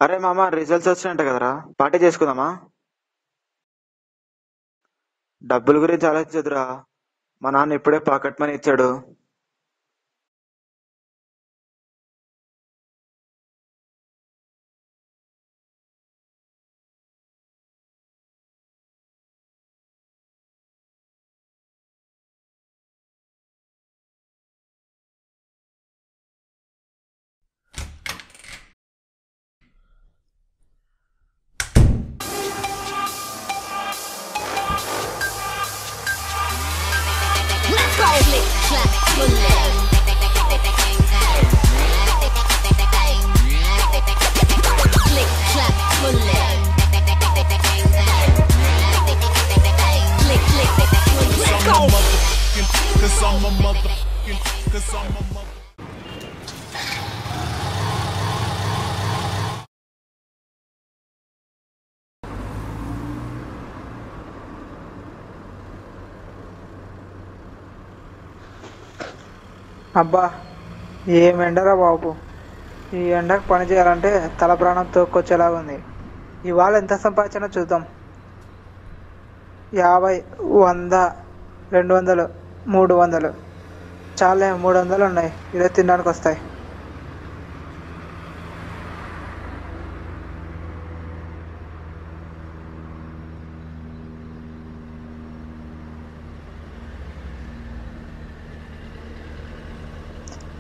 అరే మామ, రిజల్ట్స్ వచ్చినట్ట కదరా, పార్టీ చేసుకుందామా? డబ్బుల గురించి ఆలోచించదురా, మా నాన్న ఇప్పుడే పాకెట్ మనీ ఇచ్చాడు. Let's go! Click, clap, bullet. Click, clap, bullet. Click, click, bullet. Let's go! Cause I'm a motherfucking, cause I'm a motherfucking. అబ్బా, ఏం ఎండరా బాబు! ఈ ఎండకు పని చేయాలంటే తల ప్రాణం తోక్కొచ్చేలాగా ఉంది. ఇవాళ ఎంత సంపాదించినా చూద్దాం. 50, 100, 200, 300. చాలే, 300 ఉన్నాయి. ఇదే తినడానికి వస్తాయి.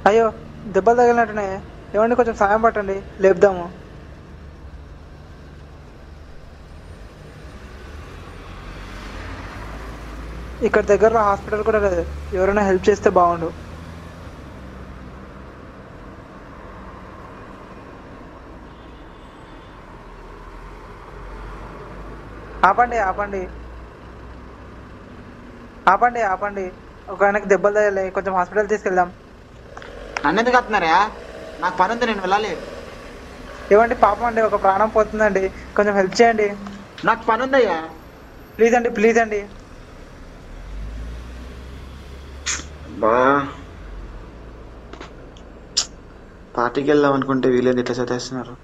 అయ్యో, దెబ్బలు తగిలినట్టున్నాయి. ఏమండి, కొంచెం సాయం పట్టండి, లేపుదాము. ఇక్కడ దగ్గరలో హాస్పిటల్ కూడా లేదు. ఎవరైనా హెల్ప్ చేస్తే బాగుండు. ఆపండి, ఆపండి, ఆపండి, ఆపండి. ఒక ఆయనకి దెబ్బలు తగిలి, కొంచెం హాస్పిటల్ తీసుకెళ్దాం. నన్ను ఎందుకు వస్తున్నారా? నాకు పని ఉంది, నేను వెళ్ళాలి. ఏమండి, పాపం అండి, ఒక ప్రాణం పోతుందండి, కొంచెం హెల్ప్ చేయండి. నాకు పని ఉందయ్యా. ప్లీజ్ అండి, ప్లీజ్ అండి. బా, పార్టీకి వెళ్దాం అనుకుంటే వీళ్ళేది ఇట్లా చదివేస్తున్నారు.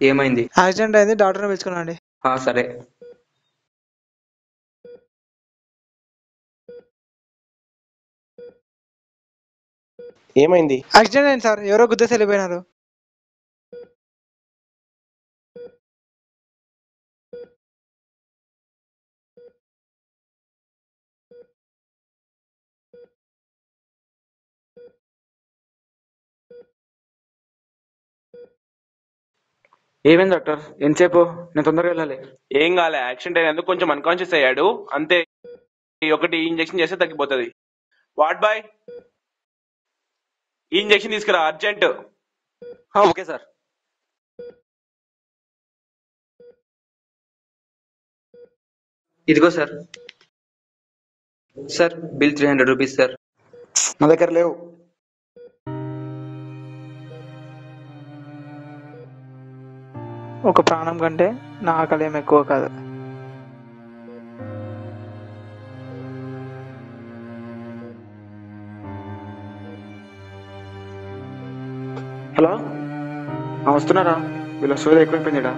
ఏమైంది? యాక్సిడెంట్ అయింది, డాక్టర్ని పిలుచుకున్నాండి. సరే. ఏమైంది? యాక్సిడెంట్ అయింది సార్, ఎవరో గుద్దేసి వెళ్ళిపోయినారు. ఏమైంది డాక్టర్? ఎంతసేపు? నేను తొందరగా వెళ్ళాలి. ఏం కాలే, యాక్సిడెంట్ అయినందుకు కొంచెం అన్కాన్షియస్ అయ్యాడు అంతే. ఒకటి ఇంజెక్షన్ చేస్తే తగ్గిపోతుంది. వాట్ బాయ్, ఈ ఇంజెక్షన్ తీసుకురా అర్జెంట్. Okay sir. ఇదిగో sir. Sir, bill 300 rupees sir. నా దగ్గర లేవు. ఒక ప్రాణం కంటే నా ఆకలి ఏం ఎక్కువ కాదు. హలో, వస్తున్నారా? వీళ్ళ సోద ఎక్కువైపోయిందిడా.